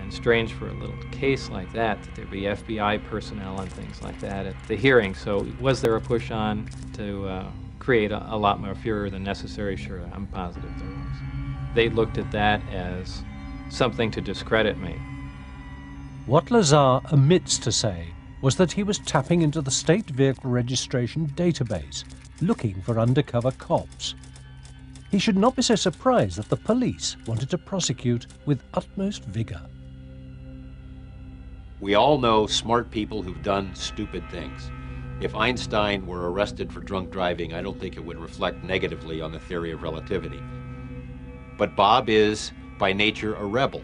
And strange for a little case like that there'd be FBI personnel and things like that at the hearing. So was there a push on to create a lot more furor than necessary? Sure, I'm positive there was. They looked at that as something to discredit me. What Lazar omits to say was that he was tapping into the state vehicle registration database, looking for undercover cops. He should not be so surprised that the police wanted to prosecute with utmost vigor. We all know smart people who've done stupid things. If Einstein were arrested for drunk driving, I don't think it would reflect negatively on the theory of relativity. But Bob is, by nature, a rebel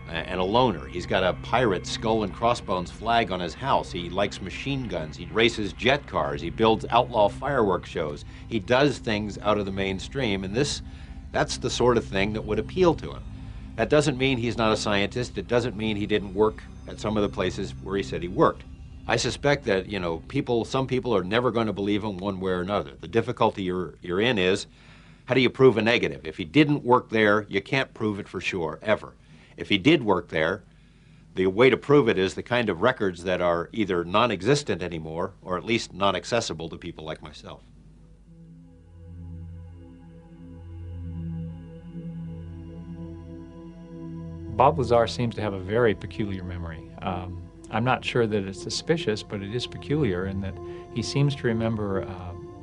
and a loner. He's got a pirate skull and crossbones flag on his house. He likes machine guns. He races jet cars. He builds outlaw fireworks shows. He does things out of the mainstream, and that's the sort of thing that would appeal to him. That doesn't mean he's not a scientist. It doesn't mean he didn't work at some of the places where he said he worked. I suspect that, some people are never going to believe him one way or another. The difficulty you're in is, how do you prove a negative? If he didn't work there, you can't prove it for sure, ever. If he did work there, the way to prove it is the kind of records that are either non-existent anymore, or at least not accessible to people like myself. Bob Lazar seems to have a very peculiar memory. I'm not sure that it's suspicious, but it is peculiar in that he seems to remember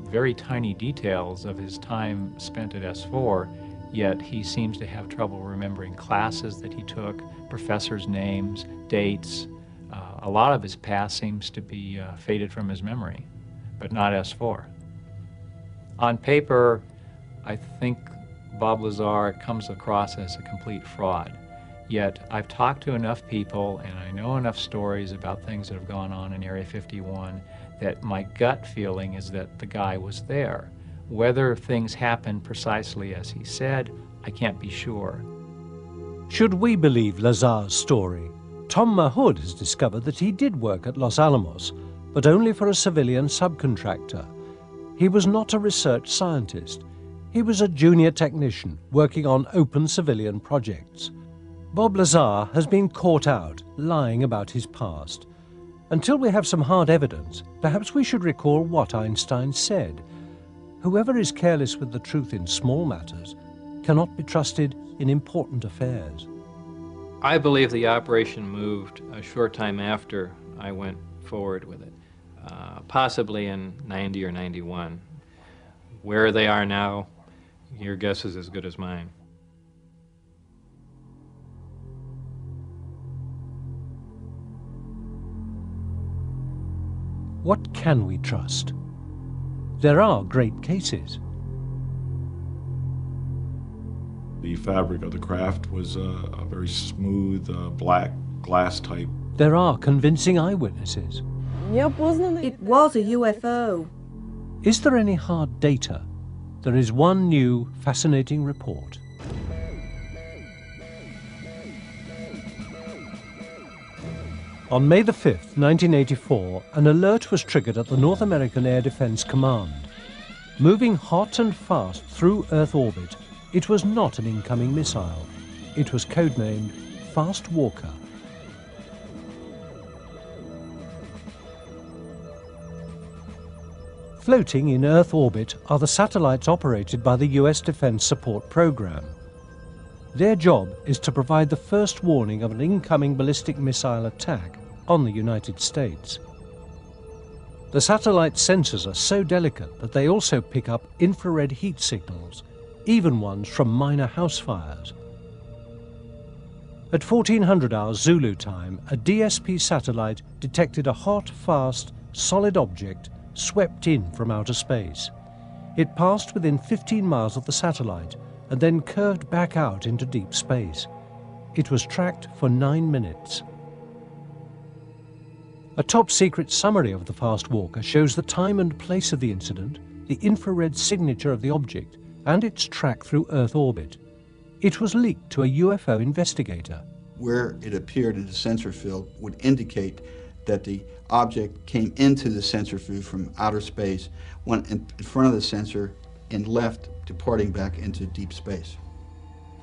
very tiny details of his time spent at S4, yet he seems to have trouble remembering classes that he took, professors' names, dates. A lot of his past seems to be faded from his memory, but not S4. On paper, I think Bob Lazar comes across as a complete fraud. Yet I've talked to enough people and I know enough stories about things that have gone on in Area 51 that my gut feeling is that the guy was there. Whether things happened precisely as he said, I can't be sure. Should we believe Lazar's story, Tom Mahood has discovered that he did work at Los Alamos, but only for a civilian subcontractor. He was not a research scientist. He was a junior technician working on open civilian projects. Bob Lazar has been caught out lying about his past. Until we have some hard evidence, perhaps we should recall what Einstein said. Whoever is careless with the truth in small matters cannot be trusted in important affairs. I believe the operation moved a short time after I went forward with it, possibly in 90 or 91. Where they are now, your guess is as good as mine. What can we trust? There are great cases. The fabric of the craft was a very smooth, black glass type. There are convincing eyewitnesses. It was a UFO. Is there any hard data? There is one new, fascinating report. On May the 5th, 1984, an alert was triggered at the North American Air Defense Command. Moving hot and fast through Earth orbit, it was not an incoming missile. It was codenamed Fast Walker. Floating in Earth orbit are the satellites operated by the US Defense Support Program. Their job is to provide the first warning of an incoming ballistic missile attack on the United States. The satellite sensors are so delicate that they also pick up infrared heat signals, even ones from minor house fires. At 1400 hours Zulu time, a DSP satellite detected a hot, fast, solid object swept in from outer space. It passed within 15 miles of the satellite and then curved back out into deep space. It was tracked for 9 minutes. A top-secret summary of the Fast Walker shows the time and place of the incident, the infrared signature of the object, and its track through Earth orbit. It was leaked to a UFO investigator. Where it appeared in the sensor field would indicate that the object came into the sensor field from outer space, went in front of the sensor, and left, departing back into deep space.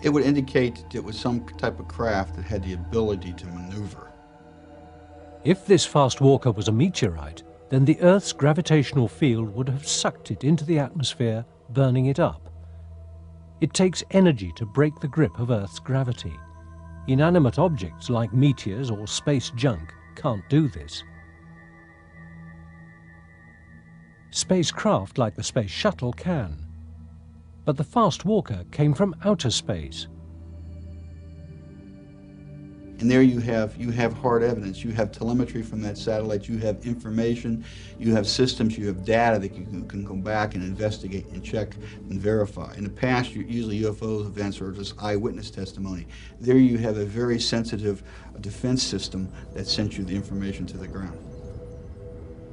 It would indicate it was some type of craft that had the ability to maneuver. If this fast walker was a meteorite, then the Earth's gravitational field would have sucked it into the atmosphere, burning it up. It takes energy to break the grip of Earth's gravity. Inanimate objects like meteors or space junk can't do this. Spacecraft like the Space Shuttle can. But the fast walker came from outer space. And there you have hard evidence. You have telemetry from that satellite. You have information. You have systems. You have data that you can go back and investigate and check and verify. In the past, usually UFO events are just eyewitness testimony. There you have a very sensitive defense system that sent you the information to the ground.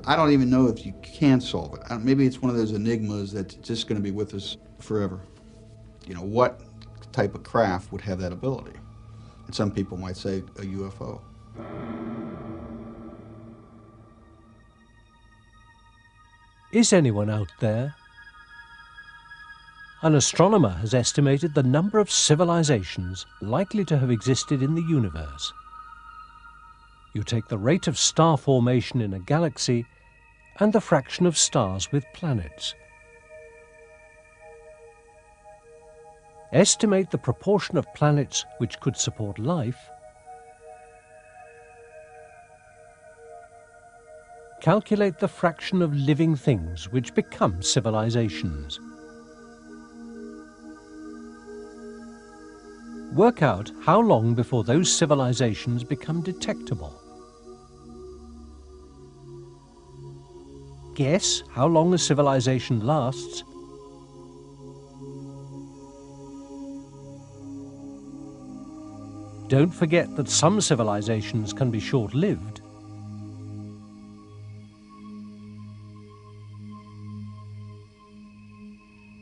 I don't even know if you can solve it. Maybe it's one of those enigmas that's just going to be with us forever. You know, what type of craft would have that ability? And some people might say a UFO. Is anyone out there? An astronomer has estimated the number of civilizations likely to have existed in the universe. You take the rate of star formation in a galaxy and the fraction of stars with planets. Estimate the proportion of planets which could support life. Calculate the fraction of living things which become civilizations. Work out how long before those civilizations become detectable. Guess how long a civilization lasts. Don't forget that some civilizations can be short-lived.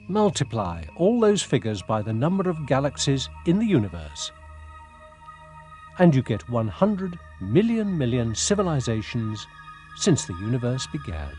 Multiply all those figures by the number of galaxies in the universe, and you get 100 million civilizations since the universe began.